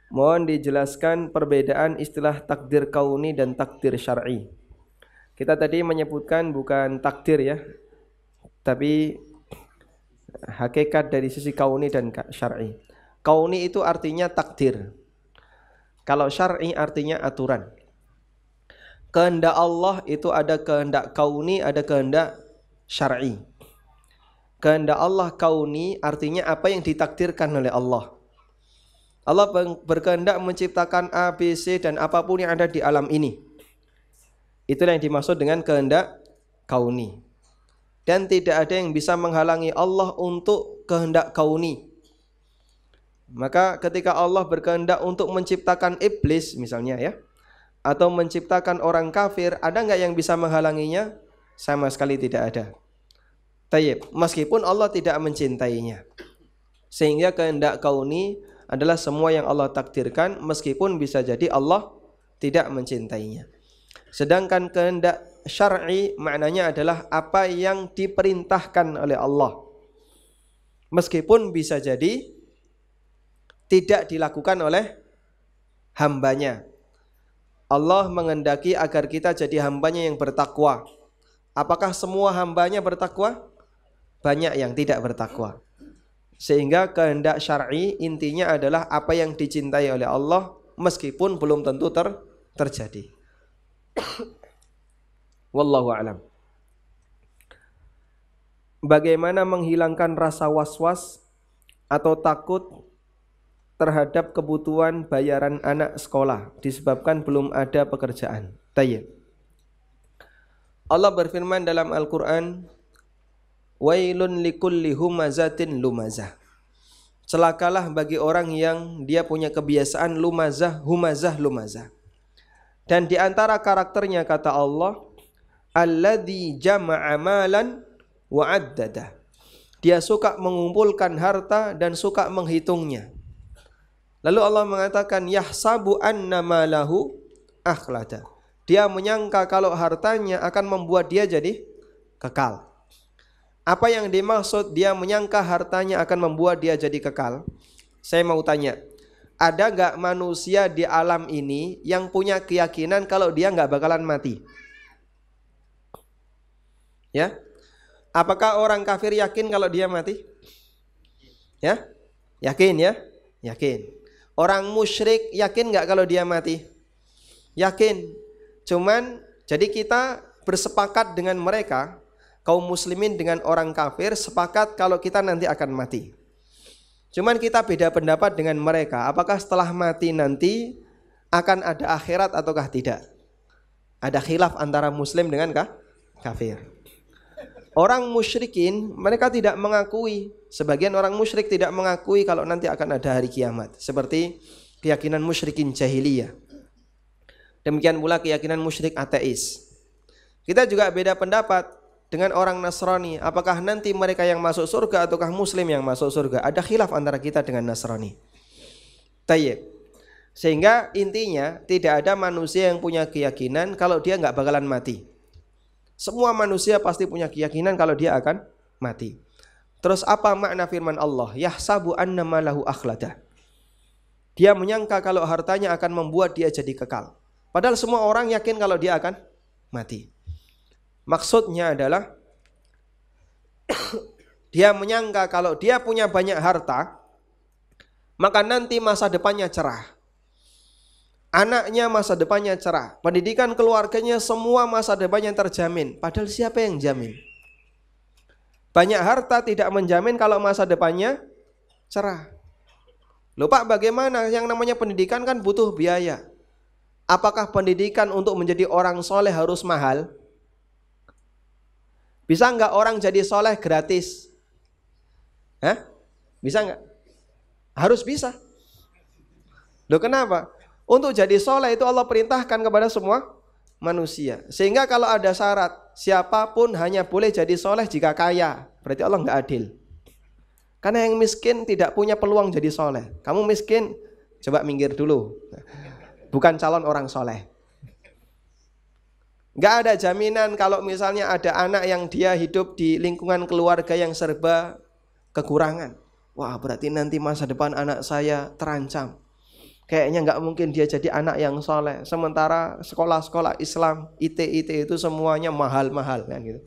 Mohon dijelaskan perbedaan istilah takdir kauni dan takdir syar'i. Kita tadi menyebutkan bukan takdir ya, tapi hakikat dari sisi kauni dan syar'i. Kauni itu artinya takdir. Kalau syar'i artinya aturan. Kehendak Allah itu ada kehendak kauni, ada kehendak syar'i. Kehendak Allah kauni artinya apa yang ditakdirkan oleh Allah. Allah berkehendak menciptakan A, B, C dan apapun yang ada di alam ini. Itulah yang dimaksud dengan kehendak kauni. Dan tidak ada yang bisa menghalangi Allah untuk kehendak kauni. Maka ketika Allah berkehendak untuk menciptakan iblis misalnya ya, atau menciptakan orang kafir, ada enggak yang bisa menghalanginya? Sama sekali tidak ada. Tayyib, meskipun Allah tidak mencintainya. Sehingga kehendak kauni adalah semua yang Allah takdirkan, meskipun bisa jadi Allah tidak mencintainya. Sedangkan kehendak syar'i maknanya adalah apa yang diperintahkan oleh Allah, meskipun bisa jadi tidak dilakukan oleh hambanya. Allah menghendaki agar kita jadi hambanya yang bertakwa. Apakah semua hambanya bertakwa? Banyak yang tidak bertakwa. Sehingga kehendak syar'i intinya adalah apa yang dicintai oleh Allah, meskipun belum tentu terjadi. Wallahu a'lam. Bagaimana menghilangkan rasa was-was atau takut terhadap kebutuhan bayaran anak sekolah disebabkan belum ada pekerjaan? Tayyib. Allah berfirman dalam Al-Quran, wailun likulli humazatin lumazah. Celakalah bagi orang yang dia punya kebiasaan lumazah, lumazah. Dan di antara karakternya kata Allah, alladzi jama'a malan wa addada. Dia suka mengumpulkan harta dan suka menghitungnya. Lalu Allah mengatakan yahsabu anna malahu akhlada. Dia menyangka kalau hartanya akan membuat dia jadi kekal. Apa yang dimaksud dia menyangka hartanya akan membuat dia jadi kekal? Saya mau tanya, ada gak manusia di alam ini yang punya keyakinan kalau dia gak bakalan mati? Ya, apakah orang kafir yakin kalau dia mati? Ya, yakin ya, yakin. Orang musyrik yakin gak kalau dia mati? Yakin. Cuman jadi kita bersepakat dengan mereka, kaum muslimin dengan orang kafir sepakat kalau kita nanti akan mati. Cuman kita beda pendapat dengan mereka, apakah setelah mati nanti akan ada akhirat ataukah tidak? Ada khilaf antara muslim dengan kafir. Orang musyrikin mereka tidak mengakui, sebagian orang musyrik tidak mengakui kalau nanti akan ada hari kiamat, seperti keyakinan musyrikin jahiliyah. Demikian pula keyakinan musyrik ateis. Kita juga beda pendapat dengan orang Nasrani, apakah nanti mereka yang masuk surga ataukah muslim yang masuk surga? Ada khilaf antara kita dengan Nasrani. Tayyib. Sehingga intinya tidak ada manusia yang punya keyakinan kalau dia nggak bakalan mati. Semua manusia pasti punya keyakinan kalau dia akan mati. Terus apa makna firman Allah? Yahsabu anna malahu akhlada. Dia menyangka kalau hartanya akan membuat dia jadi kekal. Padahal semua orang yakin kalau dia akan mati. Maksudnya adalah dia menyangka kalau dia punya banyak harta, maka nanti masa depannya cerah. Anaknya masa depannya cerah. Pendidikan keluarganya semua masa depannya terjamin. Padahal siapa yang jamin? Banyak harta tidak menjamin kalau masa depannya cerah. Loh Pak, bagaimana? Yang namanya pendidikan kan butuh biaya. Apakah pendidikan untuk menjadi orang soleh harus mahal? Bisa enggak orang jadi soleh gratis? Hah? Bisa enggak? Harus bisa. Loh kenapa? Untuk jadi soleh itu Allah perintahkan kepada semua manusia. Sehingga kalau ada syarat, siapapun hanya boleh jadi soleh jika kaya. Berarti Allah enggak adil. Karena yang miskin tidak punya peluang jadi soleh. Kamu miskin, coba minggir dulu. Bukan calon orang soleh. Nggak ada jaminan kalau misalnya ada anak yang dia hidup di lingkungan keluarga yang serba kekurangan. Wah, berarti nanti masa depan anak saya terancam. Kayaknya nggak mungkin dia jadi anak yang soleh. Sementara sekolah-sekolah Islam, IT itu semuanya mahal-mahal kan gitu.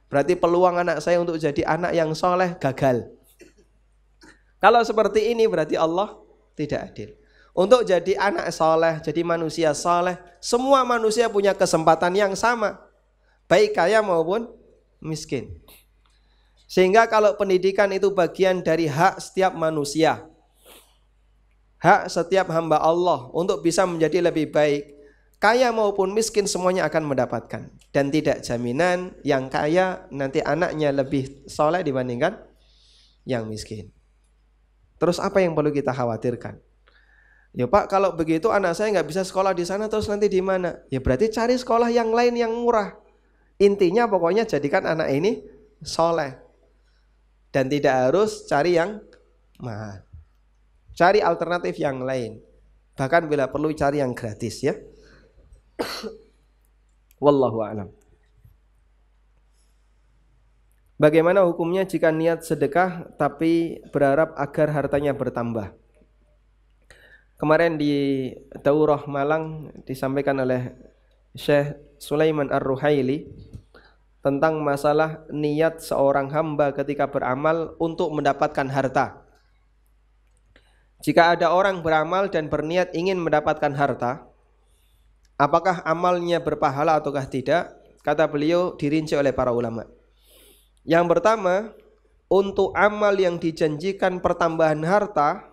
Berarti peluang anak saya untuk jadi anak yang soleh gagal. Kalau seperti ini berarti Allah tidak adil. Untuk jadi anak soleh, jadi manusia soleh, semua manusia punya kesempatan yang sama, baik kaya maupun miskin. Sehingga kalau pendidikan itu bagian dari hak setiap manusia, hak setiap hamba Allah untuk bisa menjadi lebih baik, kaya maupun miskin semuanya akan mendapatkan. Dan tidak jaminan yang kaya nanti anaknya lebih soleh dibandingkan yang miskin. Terus apa yang perlu kita khawatirkan? Ya Pak, kalau begitu anak saya nggak bisa sekolah di sana, terus nanti di mana? Ya berarti cari sekolah yang lain yang murah. Intinya pokoknya jadikan anak ini soleh. Dan tidak harus cari yang mahal. Cari alternatif yang lain. Bahkan bila perlu cari yang gratis ya. Wallahu a'lam. Bagaimana hukumnya jika niat sedekah tapi berharap agar hartanya bertambah? Kemarin di Daurah Malang disampaikan oleh Syekh Sulaiman Ar-Ruhaili tentang masalah niat seorang hamba ketika beramal untuk mendapatkan harta. Jika ada orang beramal dan berniat ingin mendapatkan harta, apakah amalnya berpahala ataukah tidak? Kata beliau dirinci oleh para ulama. Yang pertama, untuk amal yang dijanjikan pertambahan harta,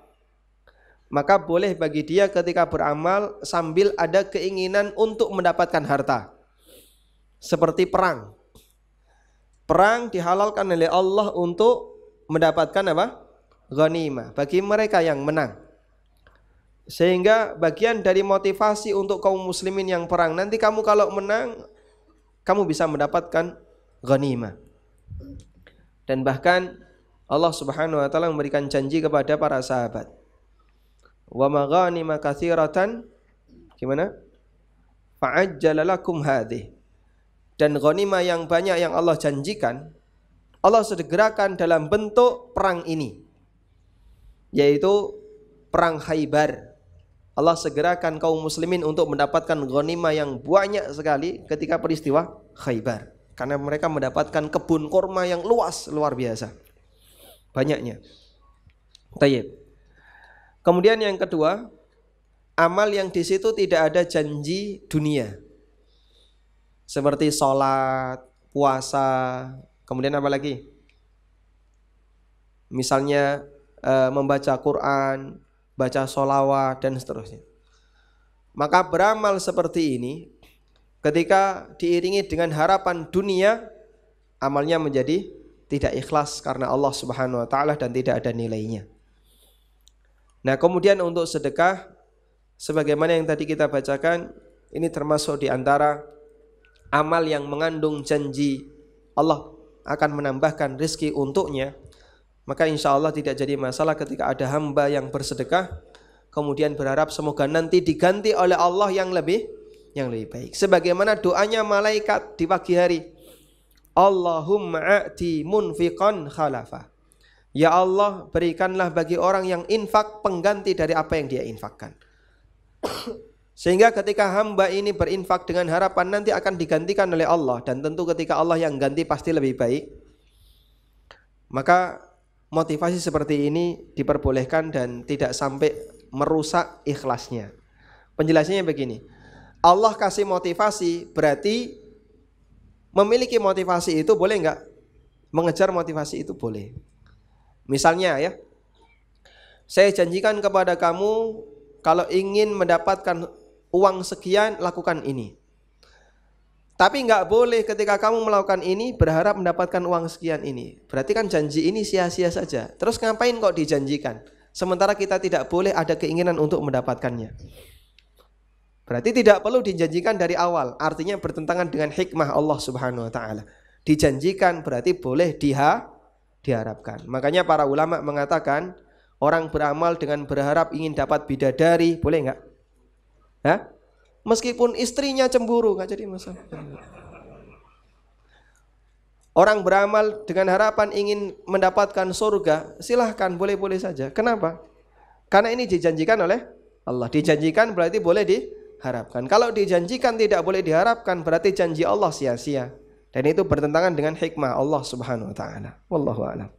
maka boleh bagi dia ketika beramal sambil ada keinginan untuk mendapatkan harta. Seperti perang. Perang dihalalkan oleh Allah untuk mendapatkan apa? Ghanimah bagi mereka yang menang. Sehingga bagian dari motivasi untuk kaum muslimin yang perang, nanti kamu kalau menang, kamu bisa mendapatkan ghanimah. Dan bahkan Allah Subhanahu wa taala memberikan janji kepada para sahabat. Wa maghanima katsiratan gimana? Fa'ajjala lakum hadhihi. Dan ghanimah yang banyak yang Allah janjikan, Allah segerakan dalam bentuk perang ini, yaitu perang Khaybar. Allah segerakan kaum muslimin untuk mendapatkan ghanimah yang banyak sekali ketika peristiwa Khaybar, karena mereka mendapatkan kebun kurma yang luas, luar biasa banyaknya. Tayyib. Kemudian yang kedua, amal yang di situ tidak ada janji dunia. Seperti sholat, puasa, kemudian apa lagi? Misalnya membaca Quran, baca sholawat dan seterusnya. Maka beramal seperti ini ketika diiringi dengan harapan dunia, amalnya menjadi tidak ikhlas karena Allah Subhanahu wa taala dan tidak ada nilainya. Nah, kemudian untuk sedekah sebagaimana yang tadi kita bacakan, ini termasuk di antara amal yang mengandung janji Allah akan menambahkan rezeki untuknya. Maka insya Allah tidak jadi masalah ketika ada hamba yang bersedekah kemudian berharap semoga nanti diganti oleh Allah yang lebih baik. Sebagaimana doanya malaikat di pagi hari, Allahumma a'ti munfiqan khalafa. Ya Allah, berikanlah bagi orang yang infak pengganti dari apa yang dia infakkan. Sehingga ketika hamba ini berinfak dengan harapan nanti akan digantikan oleh Allah, dan tentu ketika Allah yang ganti pasti lebih baik, maka motivasi seperti ini diperbolehkan dan tidak sampai merusak ikhlasnya. Penjelasannya begini, Allah kasih motivasi berarti memiliki motivasi itu boleh enggak? Mengejar motivasi itu boleh. Misalnya ya, saya janjikan kepada kamu kalau ingin mendapatkan uang sekian lakukan ini. Tapi enggak boleh ketika kamu melakukan ini berharap mendapatkan uang sekian ini. Berarti kan janji ini sia-sia saja. Terus ngapain kok dijanjikan? Sementara kita tidak boleh ada keinginan untuk mendapatkannya. Berarti tidak perlu dijanjikan dari awal. Artinya bertentangan dengan hikmah Allah Subhanahu wa taala. Dijanjikan berarti boleh diharapkan. Makanya para ulama mengatakan orang beramal dengan berharap ingin dapat bidadari, boleh enggak? Hah? Meskipun istrinya cemburu, enggak jadi masalah. Orang beramal dengan harapan ingin mendapatkan surga, silahkan, boleh-boleh saja. Kenapa? Karena ini dijanjikan oleh Allah. Dijanjikan berarti boleh diharapkan. Kalau dijanjikan tidak boleh diharapkan, berarti janji Allah sia-sia. Dan itu bertentangan dengan hikmah Allah Subhanahu wa taala. Wallahu a'lam.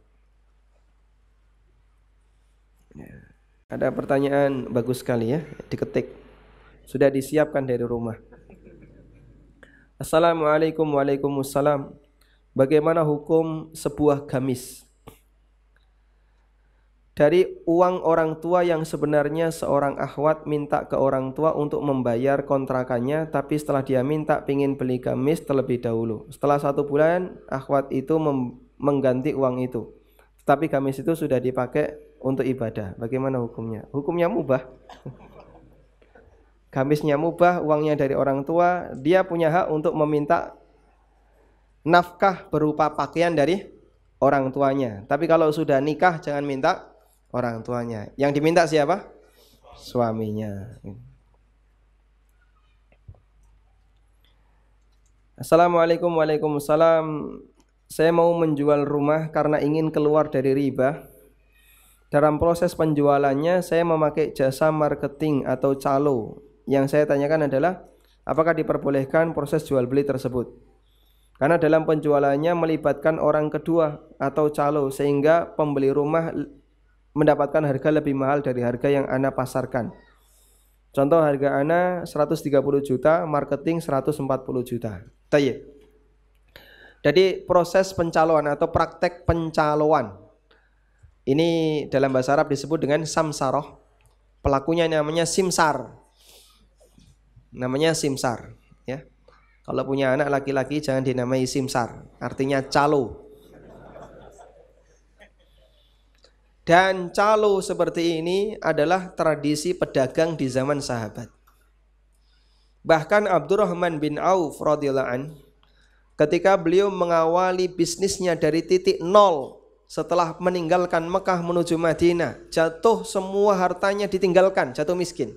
Ada pertanyaan bagus sekali ya, diketik. Sudah disiapkan dari rumah. Assalamualaikum. Waalaikumsalam. Bagaimana hukum sebuah gamis dari uang orang tua yang sebenarnya seorang akhwat minta ke orang tua untuk membayar kontrakannya, tapi setelah dia minta pingin beli gamis terlebih dahulu. Setelah 1 bulan akhwat itu mengganti uang itu, tapi gamis itu sudah dipakai untuk ibadah. Bagaimana hukumnya? Hukumnya mubah. Gamisnya mubah, uangnya dari orang tua, dia punya hak untuk meminta nafkah berupa pakaian dari orang tuanya. Tapi kalau sudah nikah jangan minta orang tuanya. Yang diminta siapa? Suaminya. Assalamualaikum. Waalaikumsalam. Saya mau menjual rumah karena ingin keluar dari riba. Dalam proses penjualannya saya memakai jasa marketing atau calo. Yang saya tanyakan adalah apakah diperbolehkan proses jual beli tersebut? Karena dalam penjualannya melibatkan orang kedua atau calo, sehingga pembeli rumah mendapatkan harga lebih mahal dari harga yang ana pasarkan. Contoh, harga ana 130 juta, marketing 140 juta. Tayyib. Jadi proses pencaloan atau praktek pencaloan ini dalam bahasa Arab disebut dengan samsaroh. Pelakunya namanya simsar. Namanya simsar, ya. Kalau punya anak laki-laki jangan dinamai simsar, artinya calo. Dan calo seperti ini adalah tradisi pedagang di zaman sahabat. Bahkan Abdurrahman bin Auf radhiyallahu anhu ketika beliau mengawali bisnisnya dari titik nol setelah meninggalkan Mekah menuju Madinah, jatuh semua hartanya ditinggalkan, jatuh miskin.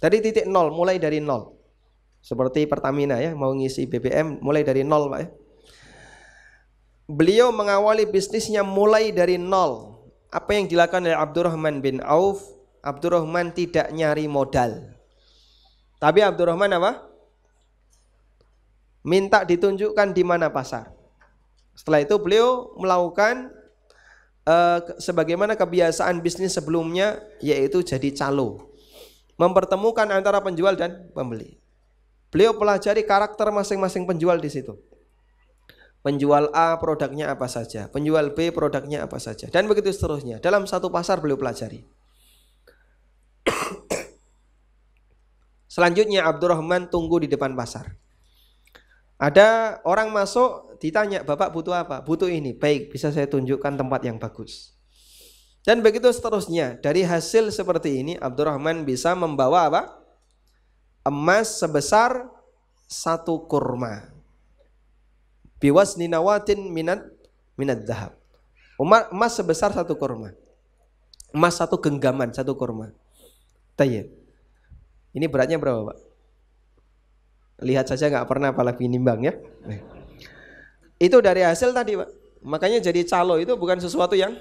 Dari titik nol, mulai dari nol. Seperti Pertamina ya, mau ngisi BBM mulai dari nol Pak ya. Beliau mengawali bisnisnya mulai dari nol. Apa yang dilakukan oleh Abdurrahman bin Auf? Abdurrahman tidak nyari modal. Tapi Abdurrahman apa? Minta ditunjukkan di mana pasar. Setelah itu beliau melakukan sebagaimana kebiasaan bisnis sebelumnya, yaitu jadi calo. Mempertemukan antara penjual dan pembeli. Beliau pelajari karakter masing-masing penjual di situ. Penjual A produknya apa saja, penjual B produknya apa saja, dan begitu seterusnya. Dalam satu pasar beliau pelajari. Selanjutnya Abdurrahman tunggu di depan pasar. Ada orang masuk, ditanya, "Bapak butuh apa?" "Butuh ini." "Baik, bisa saya tunjukkan tempat yang bagus." Dan begitu seterusnya. Dari hasil seperti ini Abdurrahman bisa membawa apa? Emas sebesar 1 kurma. Biwasni nawatin minat dhahab. Emas sebesar 1 kurma. Emas 1 genggaman, 1 kurma. Tayyib. Ini beratnya berapa, Pak? Lihat saja nggak pernah apalagi nimbang ya. Itu dari hasil tadi, Pak. Makanya jadi calo itu bukan sesuatu yang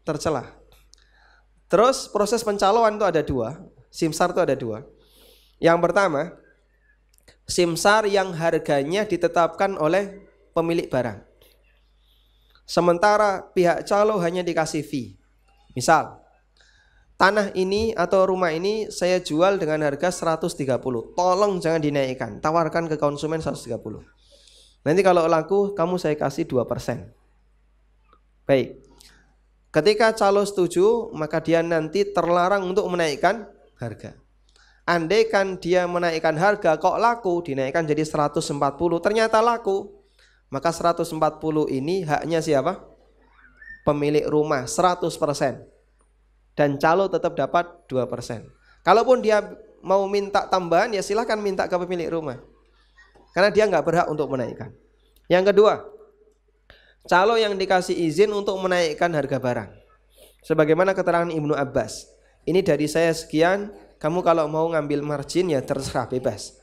tercela. Terus proses pencaloan itu ada 2. Simsar itu ada 2. Yang pertama, simsar yang harganya ditetapkan oleh pemilik barang. Sementara pihak calo hanya dikasih fee. Misal, tanah ini atau rumah ini saya jual dengan harga 130. Tolong jangan dinaikkan, tawarkan ke konsumen 130. Nanti kalau laku kamu saya kasih 2%. Baik. Ketika calo setuju, maka dia nanti terlarang untuk menaikkan harga. Andaikan dia menaikkan harga kok laku, dinaikkan jadi 140, ternyata laku, maka 140 ini haknya siapa? Pemilik rumah 100%. Dan calo tetap dapat 2%. Kalaupun dia mau minta tambahan, ya silahkan minta ke pemilik rumah, karena dia nggak berhak untuk menaikkan. Yang kedua, calo yang dikasih izin untuk menaikkan harga barang. Sebagaimana keterangan Ibnu Abbas, ini dari saya sekian, kamu kalau mau ngambil margin ya terserah, bebas.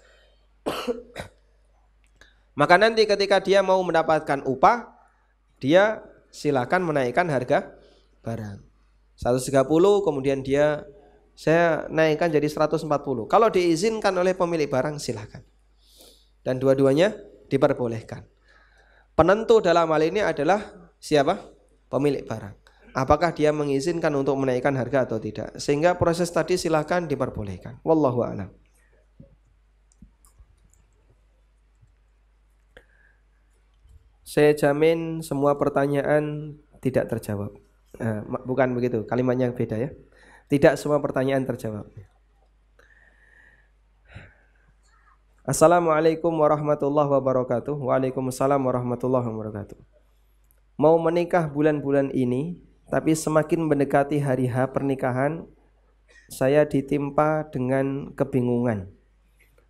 Maka nanti ketika dia mau mendapatkan upah, dia silakan menaikkan harga barang. 130 kemudian dia saya naikkan jadi 140. Kalau diizinkan oleh pemilik barang silahkan. Dan dua-duanya diperbolehkan. Penentu dalam hal ini adalah siapa? Pemilik barang. Apakah dia mengizinkan untuk menaikkan harga atau tidak. Sehingga proses tadi silahkan diperbolehkan. Wallahu a'lam. Saya jamin semua pertanyaan tidak terjawab. Bukan begitu, kalimatnya beda ya. Tidak semua pertanyaan terjawab. Assalamualaikum warahmatullahi wabarakatuh. Waalaikumsalam warahmatullahi wabarakatuh. Mau menikah bulan-bulan ini, tapi semakin mendekati hari H pernikahan, saya ditimpa dengan kebingungan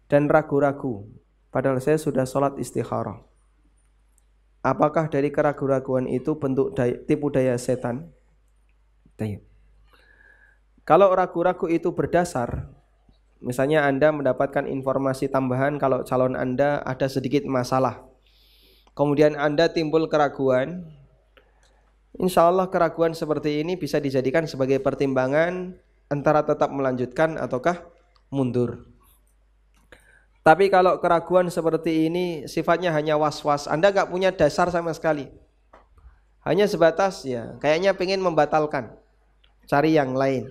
dan ragu-ragu. Padahal saya sudah sholat istikharah. Apakah dari keraguan-raguan itu bentuk tipu daya setan? Kalau ragu-ragu itu berdasar, misalnya Anda mendapatkan informasi tambahan kalau calon Anda ada sedikit masalah, kemudian Anda timbul keraguan, insya Allah keraguan seperti ini bisa dijadikan sebagai pertimbangan antara tetap melanjutkan ataukah mundur. Tapi kalau keraguan seperti ini sifatnya hanya was-was, Anda gak punya dasar sama sekali, hanya sebatas ya kayaknya pengen membatalkan, cari yang lain.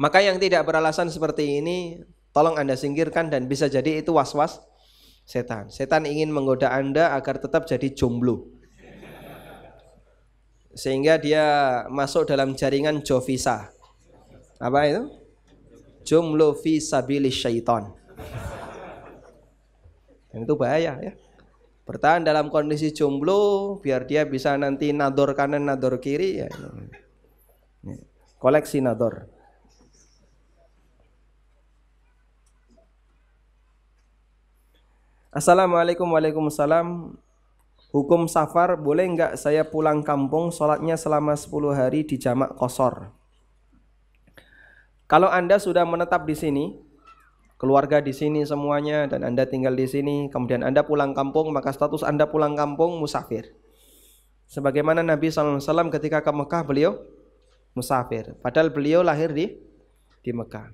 Maka yang tidak beralasan seperti ini tolong Anda singkirkan, dan bisa jadi itu was-was setan. Setan ingin menggoda Anda agar tetap jadi jomblo, sehingga dia masuk dalam jaringan jovisa. Apa itu? Jomblo fi sabilis syaitan. Dan itu bahaya ya. Bertahan dalam kondisi jomblo biar dia bisa nanti nador kanan nador kiri ya. Koleksi nador. Assalamualaikum. Waalaikumsalam. Hukum safar, boleh enggak saya pulang kampung sholatnya selama 10 hari di jamak qashar? Kalau Anda sudah menetap di sini, keluarga di sini semuanya, dan Anda tinggal di sini, kemudian Anda pulang kampung, maka status Anda pulang kampung musafir. Sebagaimana Nabi SAW ketika ke Mekah beliau musafir, padahal beliau lahir di Mekah.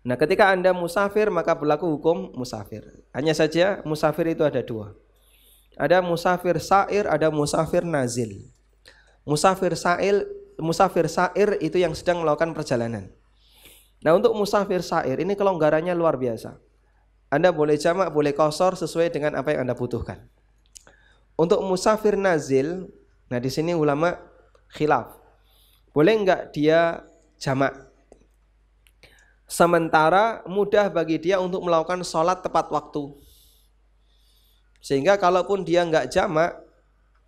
Nah, ketika Anda musafir maka berlaku hukum musafir. Hanya saja musafir itu ada dua. Ada musafir sa'ir, ada musafir nazil. Musafir sa'ir itu yang sedang melakukan perjalanan. Nah, untuk musafir sa'ir ini kelonggarannya luar biasa. Anda boleh jamak, boleh qashar sesuai dengan apa yang Anda butuhkan. Untuk musafir nazil, nah di sini ulama khilaf. Boleh enggak dia jamak? Sementara mudah bagi dia untuk melakukan sholat tepat waktu. Sehingga kalaupun dia enggak jamak,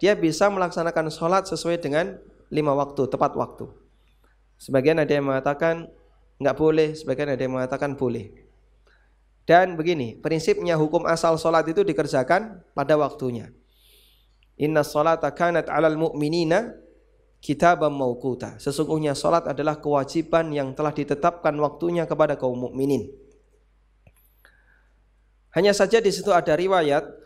dia bisa melaksanakan sholat sesuai dengan 5 waktu, tepat waktu. Sebagian ada yang mengatakan enggak boleh, sebagian ada yang mengatakan boleh. Dan begini, prinsipnya hukum asal sholat itu dikerjakan pada waktunya. Inna sholata kanat 'alal mu'minina kitaban mauquta. Sesungguhnya salat adalah kewajiban yang telah ditetapkan waktunya kepada kaum mukminin. Hanya saja di situ ada riwayat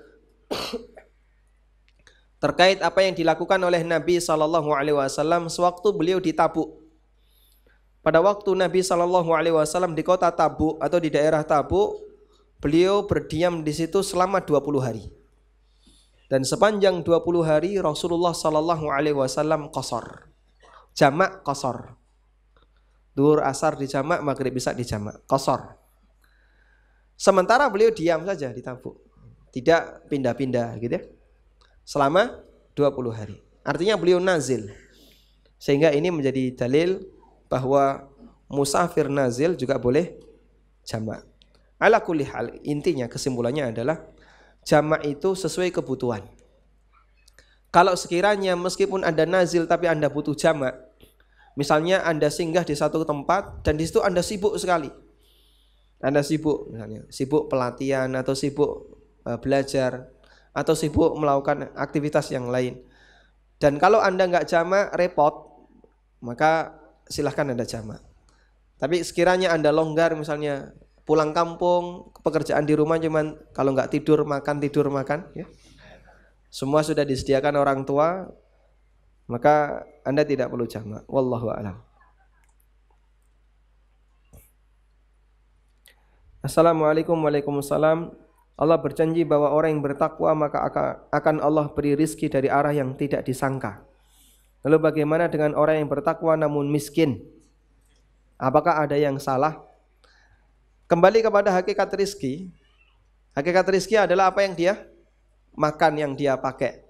terkait apa yang dilakukan oleh Nabi SAW sewaktu beliau di Tabuk. Pada waktu Nabi SAW di kota Tabuk atau di daerah Tabuk, beliau berdiam di situ selama 20 hari. Dan sepanjang 20 hari Rasulullah SAW qashar, jamak qashar. Duhur asar dijamak, maghrib isya dijamak, qashar. Sementara beliau diam saja di Tabuk, tidak pindah-pindah gitu ya, selama 20 hari. Artinya beliau nazil. Sehingga ini menjadi dalil bahwa musafir nazil juga boleh jamak. Ala kulli hal, intinya kesimpulannya adalah jamak itu sesuai kebutuhan. Kalau sekiranya meskipun Anda nazil tapi Anda butuh jamak, misalnya Anda singgah di satu tempat dan di situ Anda sibuk sekali. Anda sibuk misalnya, sibuk pelatihan atau sibuk belajar atau sibuk melakukan aktivitas yang lain. Dan kalau Anda nggak jamak repot, maka silahkan Anda jamak. Tapi sekiranya Anda longgar, misalnya pulang kampung, pekerjaan di rumah cuman kalau nggak tidur makan ya. semua sudah disediakan orang tua, maka Anda tidak perlu jamak. Wallahu a'lam. Assalamualaikum. Waalaikumsalam. Allah berjanji bahwa orang yang bertakwa maka akan Allah beri rizki dari arah yang tidak disangka. Lalu bagaimana dengan orang yang bertakwa namun miskin? Apakah ada yang salah? Kembali kepada hakikat rizki. Hakikat rizki adalah apa yang dia makan, yang dia pakai.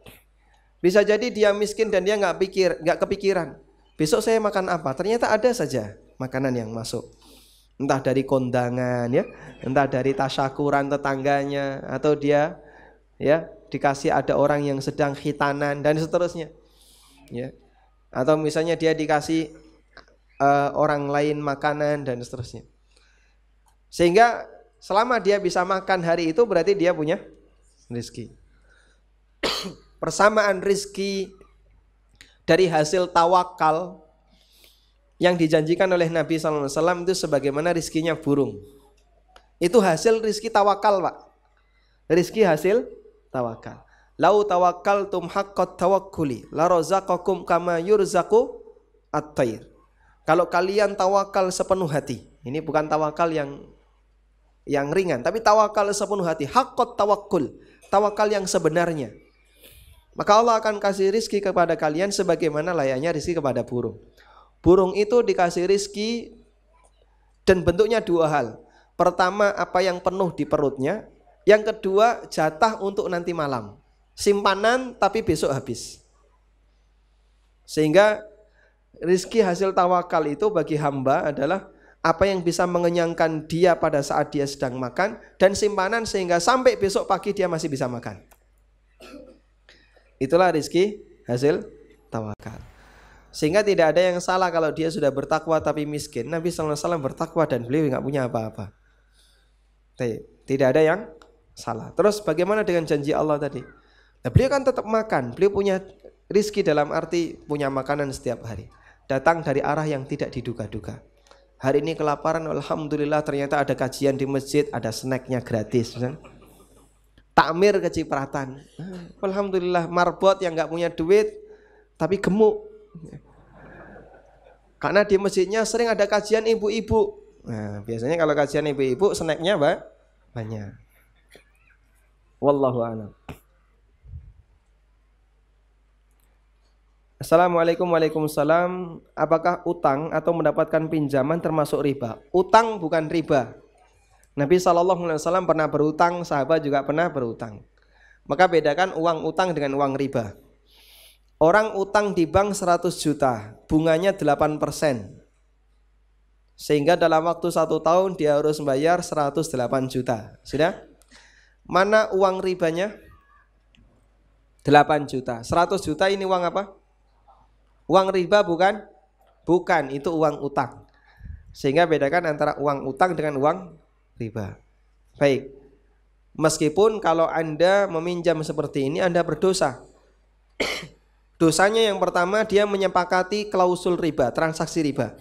Bisa jadi dia miskin dan dia nggak kepikiran. Besok saya makan apa? Ternyata ada saja makanan yang masuk. Entah dari kondangan ya, entah dari tasyakuran tetangganya, atau dia ya dikasih ada orang yang sedang khitanan dan seterusnya. Ya. Atau misalnya dia dikasih orang lain makanan dan seterusnya. Sehingga selama dia bisa makan hari itu berarti dia punya rezeki. Persamaan rezeki dari hasil tawakal yang dijanjikan oleh Nabi SAW itu sebagaimana rizkinya burung. Itu hasil rizki tawakal, Pak. Rizki hasil tawakal. Lau tawakkaltum haqqat tawakkuli la razaqakum kama yurzaku at-tayr. Kalau kalian tawakal sepenuh hati. Ini bukan tawakal yang ringan, tapi tawakal sepenuh hati. Haqqat tawakkul. Tawakal yang sebenarnya. Maka Allah akan kasih rizki kepada kalian sebagaimana layaknya rizki kepada burung. Burung itu dikasih rizki dan bentuknya dua hal. Pertama, apa yang penuh di perutnya. Yang kedua, jatah untuk nanti malam. Simpanan tapi besok habis. Sehingga rizki hasil tawakal itu bagi hamba adalah apa yang bisa mengenyangkan dia pada saat dia sedang makan, dan simpanan sehingga sampai besok pagi dia masih bisa makan. Itulah rizki hasil tawakal. Sehingga tidak ada yang salah kalau dia sudah bertakwa tapi miskin. Nabi SAW bertakwa dan beliau nggak punya apa-apa. Tidak ada yang salah. Terus bagaimana dengan janji Allah tadi? Nah, beliau kan tetap makan. Beliau punya rizki dalam arti punya makanan setiap hari. Datang dari arah yang tidak diduga-duga. Hari ini kelaparan, alhamdulillah ternyata ada kajian di masjid, ada snacknya gratis. Takmir kecipratan. Alhamdulillah. Marbot yang nggak punya duit tapi gemuk. Karena di masjidnya sering ada kajian ibu-ibu. Nah, biasanya kalau kajian ibu-ibu snacknya banyak. Wallahu a'lam. Assalamualaikum. Waalaikumsalam. Apakah utang atau mendapatkan pinjaman termasuk riba? Utang bukan riba. Nabi SAW pernah berutang, sahabat juga pernah berutang. Maka bedakan uang utang dengan uang riba. Orang utang di bank 100 juta, bunganya 8%. Sehingga dalam waktu 1 tahun dia harus membayar 108 juta. Sudah? Mana uang ribanya? 8 juta. 100 juta ini uang apa? Uang riba bukan? Bukan, itu uang utang. Sehingga bedakan antara uang utang dengan uang riba. Baik. Meskipun kalau Anda meminjam seperti ini Anda berdosa. Dosanya yang pertama dia menyepakati klausul riba, transaksi riba.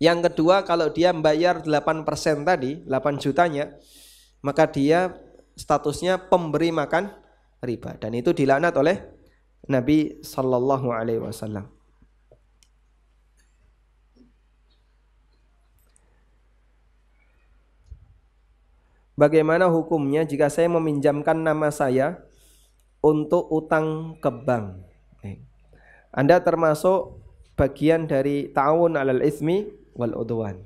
Yang kedua kalau dia membayar 8% tadi, 8 jutanya, maka dia statusnya pemberi makan riba. Dan itu dilaknat oleh Nabi Sallallahu Alaihi Wasallam. Bagaimana hukumnya jika saya meminjamkan nama saya untuk utang ke bank? Anda termasuk bagian dari ta'awun 'alal ismi wal udwan.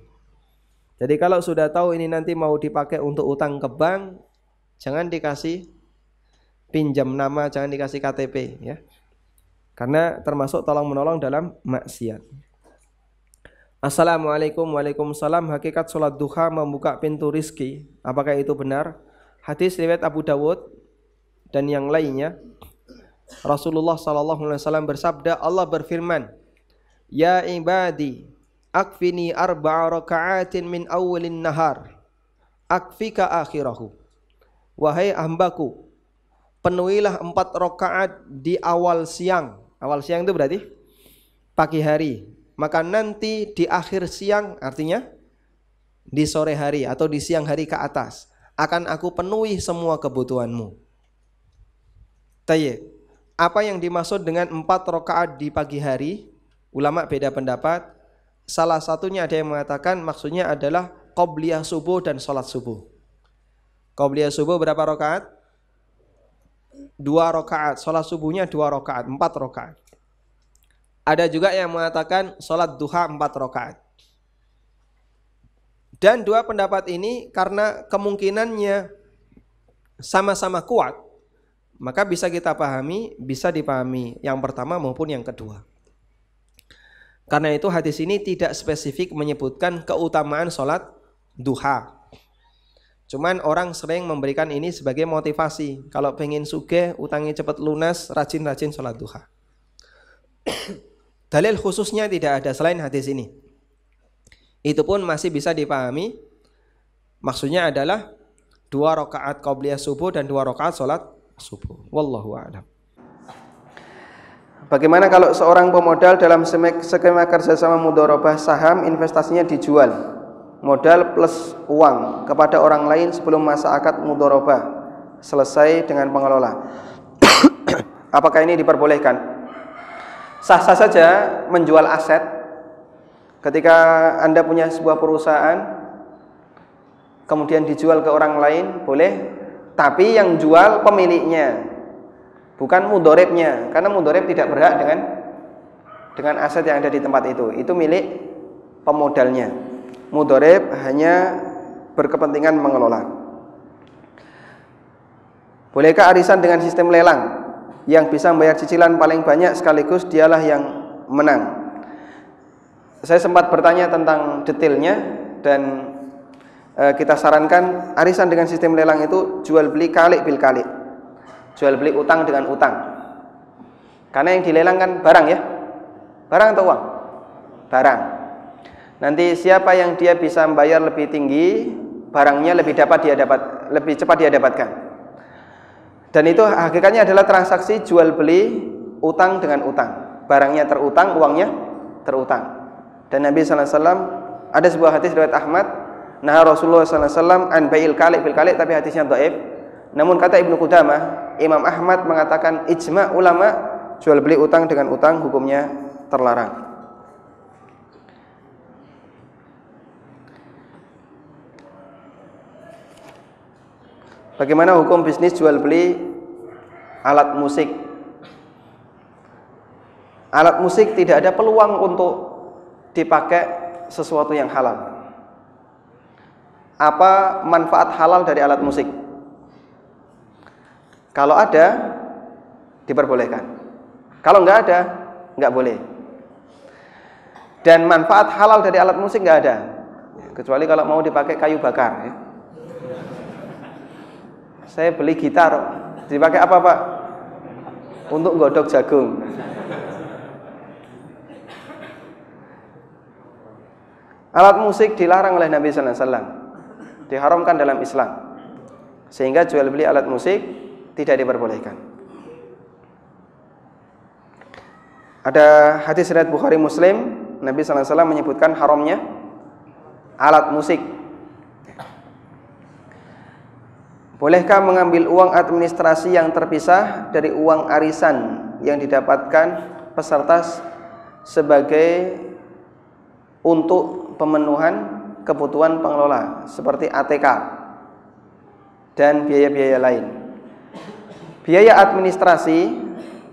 Jadi kalau sudah tahu ini nanti mau dipakai untuk utang ke bank, jangan dikasih pinjam nama, jangan dikasih KTP ya. Karena termasuk tolong menolong dalam maksiat. Assalamualaikum. Waalaikumsalam. Hakikat sholat duha membuka pintu rizki, apakah itu benar? Hadis riwayat Abu Dawud dan yang lainnya. Rasulullah SAW bersabda, Allah berfirman, Ya ibadi, akfini arba'a raka'atin min awalin nahar, akfika akhirahu. Wahai hambaku, penuhilah 4 rakaat di awal siang. Awal siang itu berarti pagi hari. Maka nanti di akhir siang, artinya di sore hari atau di siang hari ke atas, akan aku penuhi semua kebutuhanmu. Tayyib. Apa yang dimaksud dengan 4 rakaat di pagi hari? Ulama beda pendapat. Salah satunya ada yang mengatakan maksudnya adalah qobliyah subuh dan sholat subuh. Qobliyah subuh berapa rakaat? 2 rakaat. Sholat subuhnya 2 rakaat, 4 rakaat. Ada juga yang mengatakan sholat duha 4 rakaat. Dan dua pendapat ini karena kemungkinannya sama-sama kuat, maka bisa kita pahami, bisa dipahami yang pertama maupun yang kedua. Karena itu hadis ini tidak spesifik menyebutkan keutamaan sholat duha. Cuman orang sering memberikan ini sebagai motivasi. Kalau pengen sugih, utangnya cepat lunas, rajin-rajin sholat duha. Dalil khususnya tidak ada selain hadis ini. Itu pun masih bisa dipahami. Maksudnya adalah 2 rakaat qabliyah subuh dan 2 rakaat sholat subuh. Wallahu a'lam. Bagaimana kalau seorang pemodal dalam skema kerjasama mudharabah saham, investasinya dijual, modal plus uang kepada orang lain sebelum masa akad mudharabah selesai dengan pengelola? Apakah ini diperbolehkan? Sah-sah saja menjual aset. Ketika Anda punya sebuah perusahaan kemudian dijual ke orang lain, boleh. Tapi yang jual pemiliknya, bukan mudharibnya, karena mudharib tidak berhak dengan aset yang ada di tempat itu. Itu milik pemodalnya. Mudharib hanya berkepentingan mengelola. Bolehkah arisan dengan sistem lelang? Yang bisa membayar cicilan paling banyak sekaligus dialah yang menang. Saya sempat bertanya tentang detailnya dan kita sarankan arisan dengan sistem lelang itu jual beli kalik bil kalik. Jual beli utang dengan utang. Karena yang dilelang kan barang ya. Barang atau uang? Barang. Nanti siapa yang dia bisa membayar lebih tinggi, barangnya lebih cepat dia dapatkan. Dan itu hakikatnya adalah transaksi jual beli utang dengan utang. Barangnya terutang, uangnya terutang. Dan Nabi sallallahu alaihi wasallam, ada sebuah hadis riwayat Ahmad, nah Rasulullah sallallahu alaihi wasallam an bai'il kalik bil kalik, tapi hadisnya dhaif. Namun kata Ibnu Qudamah, Imam Ahmad mengatakan ijma' ulama jual beli utang dengan utang hukumnya terlarang. Bagaimana hukum bisnis jual beli alat musik? Alat musik tidak ada peluang untuk dipakai sesuatu yang halal. Apa manfaat halal dari alat musik? Kalau ada, diperbolehkan. Kalau nggak ada, nggak boleh. Dan manfaat halal dari alat musik nggak ada, kecuali kalau mau dipakai kayu bakar. Ya. Saya beli gitar, dipakai apa Pak? Untuk godok jagung. Alat musik dilarang oleh Nabi sallallahu alaihi wasallam, diharamkan dalam Islam, sehingga jual beli alat musik tidak diperbolehkan. Ada hadis riwayat Bukhari Muslim, Nabi sallallahu alaihi wasallam menyebutkan haramnya alat musik. Bolehkah mengambil uang administrasi yang terpisah dari uang arisan yang didapatkan peserta sebagai untuk pemenuhan kebutuhan pengelola seperti ATK dan biaya-biaya lain? Biaya administrasi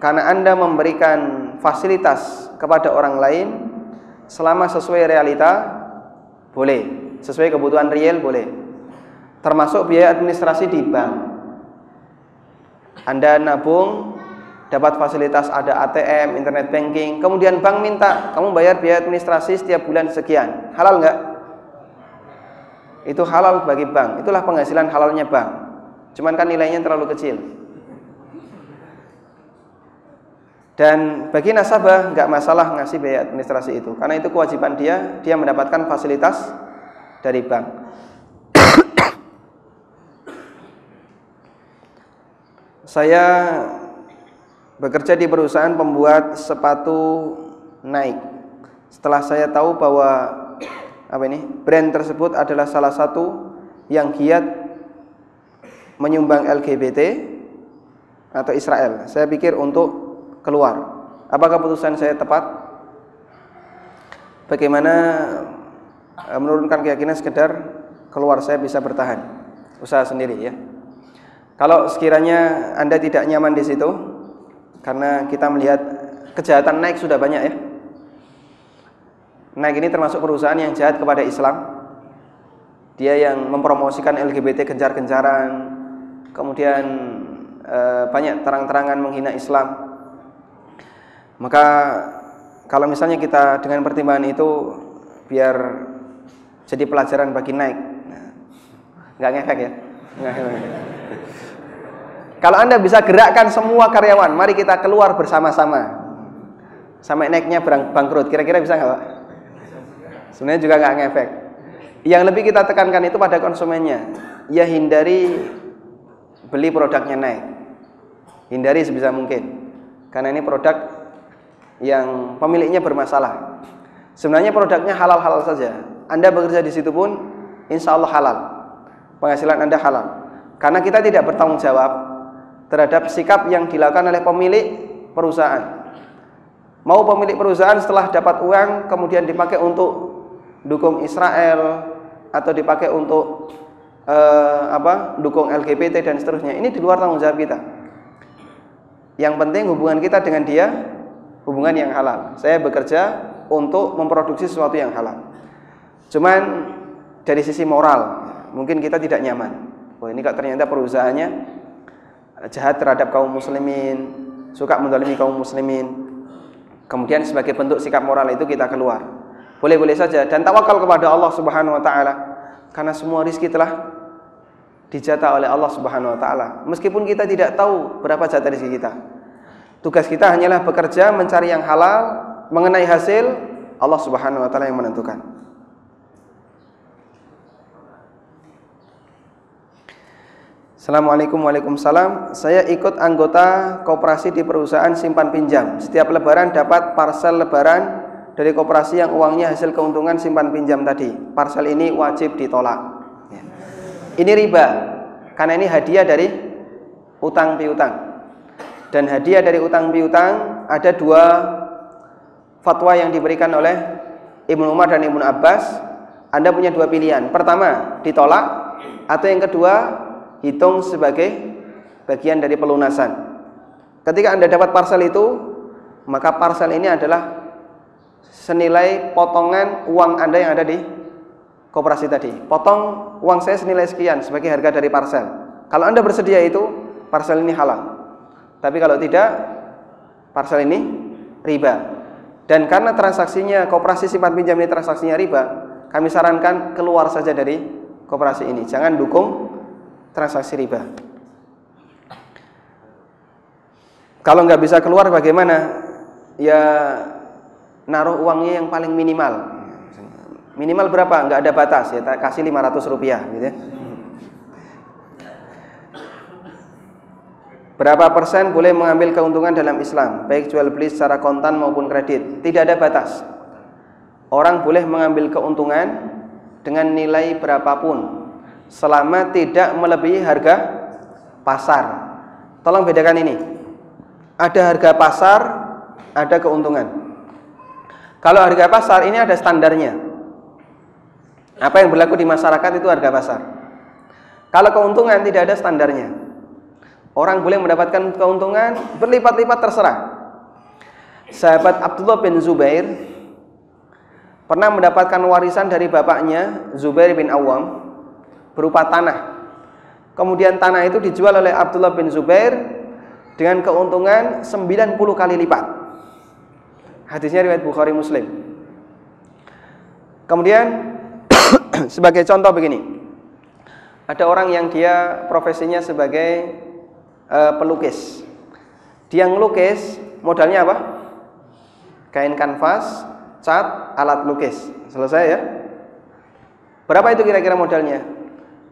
karena Anda memberikan fasilitas kepada orang lain selama sesuai realita boleh, sesuai kebutuhan real boleh. Termasuk biaya administrasi di bank. Anda nabung, dapat fasilitas ada ATM, internet banking, kemudian bank minta kamu bayar biaya administrasi setiap bulan sekian. Halal nggak? Itu halal bagi bank. Itulah penghasilan halalnya bank. Cuman kan nilainya terlalu kecil. Dan bagi nasabah nggak masalah ngasih biaya administrasi itu, karena itu kewajiban dia mendapatkan fasilitas dari bank. Saya bekerja di perusahaan pembuat sepatu Nike. Setelah saya tahu bahwa brand tersebut adalah salah satu yang giat menyumbang LGBT, atau Israel. Saya pikir untuk keluar. Apakah keputusan saya tepat? Bagaimana menurunkan keyakinan sekedar keluar, saya bisa bertahan, usaha sendiri ya. Kalau sekiranya Anda tidak nyaman di situ, karena kita melihat kejahatan Nike sudah banyak ya. Nike ini termasuk perusahaan yang jahat kepada Islam. Dia yang mempromosikan LGBT gencar-gencaran, kemudian banyak terang-terangan menghina Islam. Maka kalau misalnya kita dengan pertimbangan itu biar jadi pelajaran bagi Nike, nggak ngefek ya. Kalau Anda bisa gerakkan semua karyawan, mari kita keluar bersama-sama sampai Nike-nya bangkrut, kira-kira bisa nggak Pak? Sebenarnya juga nggak ngefek. Yang lebih kita tekankan itu pada konsumennya, ya hindari beli produknya Nike, hindari sebisa mungkin, karena ini produk yang pemiliknya bermasalah. Sebenarnya produknya halal-halal saja. Anda bekerja di situ pun insya Allah halal, penghasilan Anda halal, karena kita tidak bertanggung jawab terhadap sikap yang dilakukan oleh pemilik perusahaan. Mau pemilik perusahaan setelah dapat uang kemudian dipakai untuk dukung Israel atau dipakai untuk dukung LGBT dan seterusnya, ini di luar tanggung jawab kita. Yang penting hubungan kita dengan dia hubungan yang halal. Saya bekerja untuk memproduksi sesuatu yang halal. Cuman dari sisi moral mungkin kita tidak nyaman. Oh, ini kok ternyata perusahaannya jahat terhadap kaum muslimin, suka menzalimi kaum muslimin. Kemudian sebagai bentuk sikap moral itu kita keluar. Boleh-boleh saja dan tawakal kepada Allah Subhanahu wa taala, karena semua rezeki telah dijatah oleh Allah Subhanahu wa taala. Meskipun kita tidak tahu berapa jatah rezeki kita. Tugas kita hanyalah bekerja mencari yang halal, mengenai hasil Allah Subhanahu wa taala yang menentukan. Assalamualaikum. Waalaikumsalam. Saya ikut anggota koperasi di perusahaan simpan pinjam. Setiap lebaran dapat parsel lebaran dari koperasi yang uangnya hasil keuntungan simpan pinjam tadi. Parsel ini wajib ditolak. Ini riba, karena ini hadiah dari utang piutang. Dan hadiah dari utang piutang ada dua fatwa yang diberikan oleh Ibnu Umar dan Ibnu Abbas. Anda punya dua pilihan. Pertama, ditolak, atau yang kedua, hitung sebagai bagian dari pelunasan. Ketika Anda dapat parsel itu, maka parsel ini adalah senilai potongan uang Anda yang ada di koperasi tadi. Potong uang saya senilai sekian sebagai harga dari parsel. Kalau Anda bersedia itu, parsel ini halal. Tapi kalau tidak, parsel ini riba. Dan karena transaksinya koperasi simpan pinjam ini transaksinya riba, kami sarankan keluar saja dari koperasi ini. Jangan dukung transaksi riba. Kalau nggak bisa keluar bagaimana? Ya naruh uangnya yang paling minimal. Minimal berapa? Nggak ada batas ya, kasih 500 rupiah gitu ya. Berapa persen boleh mengambil keuntungan dalam Islam, baik jual beli secara kontan maupun kredit? Tidak ada batas. Orang boleh mengambil keuntungan dengan nilai berapapun selama tidak melebihi harga pasar. Tolong bedakan ini. Ada harga pasar, ada keuntungan. Kalau harga pasar ini ada standarnya. Apa yang berlaku di masyarakat itu harga pasar. Kalau keuntungan tidak ada standarnya. Orang boleh mendapatkan keuntungan berlipat-lipat terserah. Sahabat Abdullah bin Zubair pernah mendapatkan warisan dari bapaknya Zubair bin Awam berupa tanah. Kemudian tanah itu dijual oleh Abdullah bin Zubair dengan keuntungan 90 kali lipat. Hadisnya riwayat Bukhari Muslim. Kemudian sebagai contoh begini. Ada orang yang dia profesinya sebagai pelukis. Dia ngelukis, modalnya apa? Kain kanvas, cat, alat lukis. Selesai ya. Berapa itu kira-kira modalnya?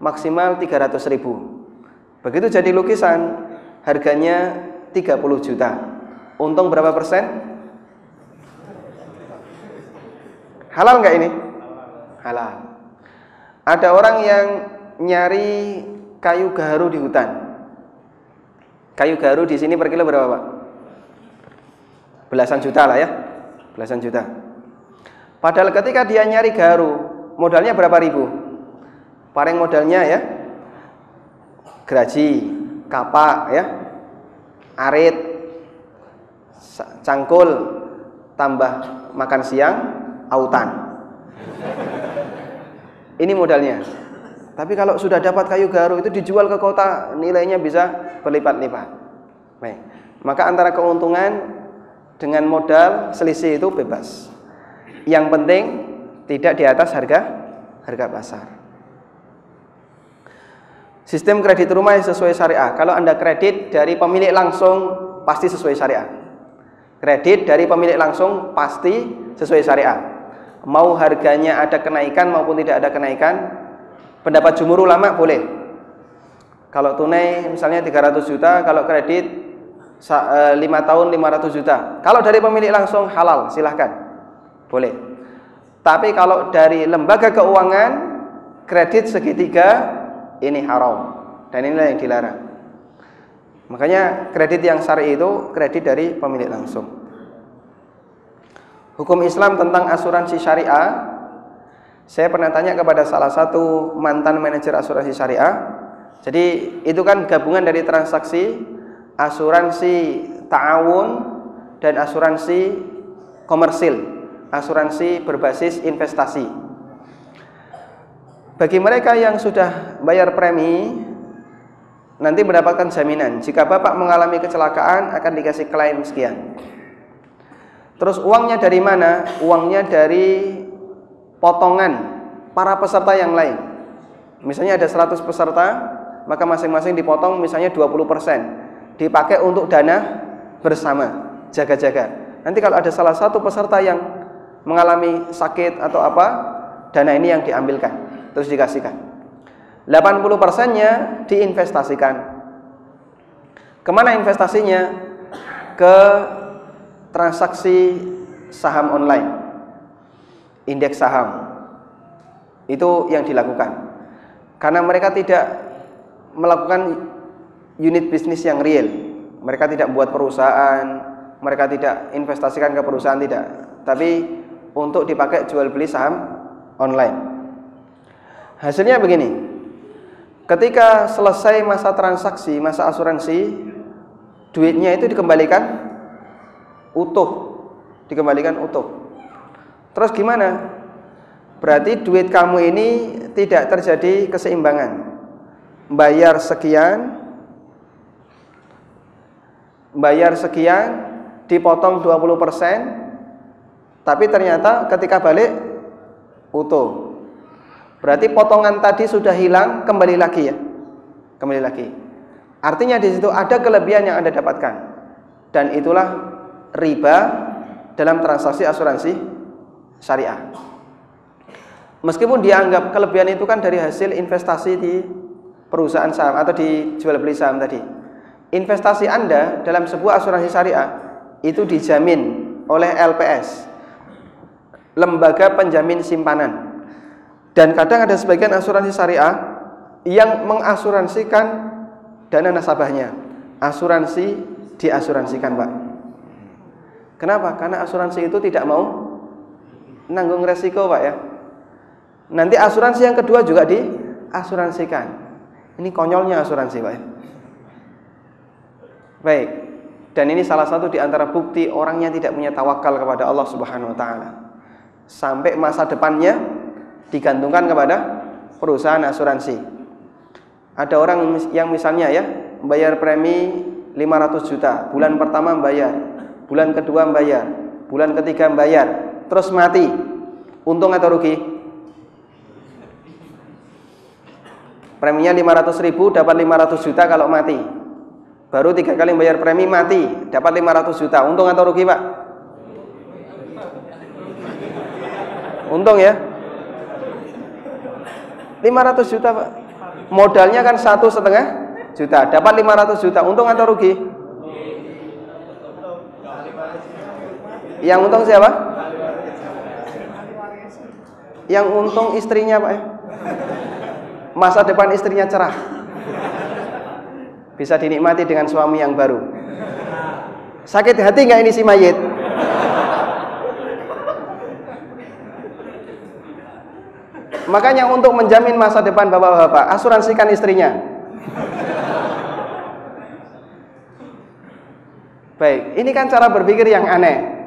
Maksimal 300.000. Begitu jadi lukisan, harganya 30 juta. Untung berapa persen? Halal nggak ini? Halal. Ada orang yang nyari kayu gaharu di hutan. Kayu garu di sini per kilo berapa, Pak? Belasan juta lah ya. Belasan juta. Padahal ketika dia nyari garu, modalnya berapa ribu? Paling modalnya ya geraji, kapak ya, arit, cangkul, tambah makan siang, autan. Ini modalnya. Tapi kalau sudah dapat kayu garu itu dijual ke kota, nilainya bisa berlipat-lipat. Baik. Maka antara keuntungan dengan modal selisih itu bebas. Yang penting tidak di atas harga pasar. Sistem kredit rumah yang sesuai syariah. Kalau Anda kredit dari pemilik langsung pasti sesuai syariah. Kredit dari pemilik langsung pasti sesuai syariah. Mau harganya ada kenaikan maupun tidak ada kenaikan, pendapat jumhur ulama boleh. Kalau tunai misalnya 300 juta, kalau kredit 5 tahun 500 juta. Kalau dari pemilik langsung halal, silahkan, boleh. Tapi kalau dari lembaga keuangan, kredit segitiga ini haram, dan inilah yang dilarang. Makanya kredit yang syar'i itu kredit dari pemilik langsung. Hukum Islam tentang asuransi syariah. Saya pernah tanya kepada salah satu mantan manajer asuransi syariah. Jadi itu kan gabungan dari transaksi asuransi ta'awun dan asuransi komersil, asuransi berbasis investasi. Bagi mereka yang sudah bayar premi, nanti mendapatkan jaminan. Jika Bapak mengalami kecelakaan akan dikasih klaim sekian. Terus uangnya dari mana? Uangnya dari potongan para peserta yang lain. Misalnya ada 100 peserta, maka masing-masing dipotong misalnya 20%. Dipakai untuk dana bersama, jaga-jaga. Nanti kalau ada salah satu peserta yang mengalami sakit atau apa, dana ini yang diambilkan, terus dikasihkan. 80%-nya diinvestasikan. Kemana investasinya? Ke transaksi saham online, indeks saham. Itu yang dilakukan. Karena mereka tidak melakukan unit bisnis yang real. Mereka tidak buat perusahaan, mereka tidak investasikan ke perusahaan, tidak. Tapi untuk dipakai jual beli saham online. Hasilnya begini. Ketika selesai masa transaksi, masa asuransi, duitnya itu dikembalikan utuh, Terus gimana? Berarti duit kamu ini tidak terjadi keseimbangan. Bayar sekian, dipotong 20%, tapi ternyata ketika balik utuh. Berarti potongan tadi sudah hilang, kembali lagi ya. Kembali lagi. Artinya di situ ada kelebihan yang Anda dapatkan. Dan itulah riba dalam transaksi asuransi syariah. Meskipun dianggap kelebihan itu kan dari hasil investasi di perusahaan saham atau di jual beli saham tadi. Investasi Anda dalam sebuah asuransi syariah itu dijamin oleh LPS, lembaga penjamin simpanan. Dan kadang ada sebagian asuransi syariah yang mengasuransikan dana nasabahnya. Asuransi diasuransikan, Pak. Kenapa? Karena asuransi itu tidak mau nanggung resiko, Pak ya. Nanti asuransi yang kedua juga diasuransikan. Ini konyolnya asuransi, Pak ya. Baik. Dan ini salah satu di antara bukti orang yang tidak punya tawakal kepada Allah Subhanahu wa taala. Sampai masa depannya digantungkan kepada perusahaan asuransi. Ada orang yang misalnya ya, bayar premi 500 juta, bulan pertama bayar, bulan kedua bayar, bulan ketiga bayar, terus mati. Untung atau rugi? Preminya 500.000, dapat 500 juta kalau mati. Baru 3 kali bayar premi mati, dapat 500 juta. Untung atau rugi, Pak? Untung ya. 500 juta, Pak. Modalnya kan 1,5 juta, dapat 500 juta. Untung atau rugi? Yang untung siapa? Yang untung istrinya, Pak. Masa depan istrinya cerah. bisa dinikmati dengan suami yang baru. Sakit hati nggak ini si mayit? Makanya untuk menjamin masa depan bapak-bapak, asuransikan istrinya. Baik, ini kan cara berpikir yang aneh.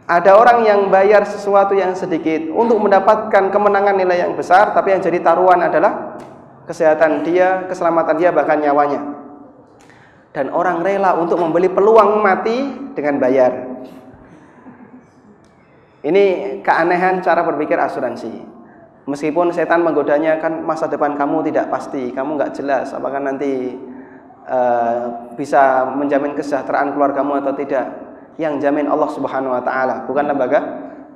Ada orang yang bayar sesuatu yang sedikit untuk mendapatkan kemenangan nilai yang besar, tapi yang jadi taruhan adalah kesehatan dia, keselamatan dia, bahkan nyawanya. Dan orang rela untuk membeli peluang mati dengan bayar. Ini keanehan cara berpikir asuransi. Meskipun setan menggodanya, kan masa depan kamu tidak pasti, kamu nggak jelas apakah nanti bisa menjamin kesejahteraan keluargamu atau tidak. Yang jamin Allah Subhanahu wa taala, bukan lembaga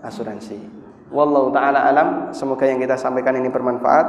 asuransi. Wallahu taala alam. Semoga yang kita sampaikan ini bermanfaat.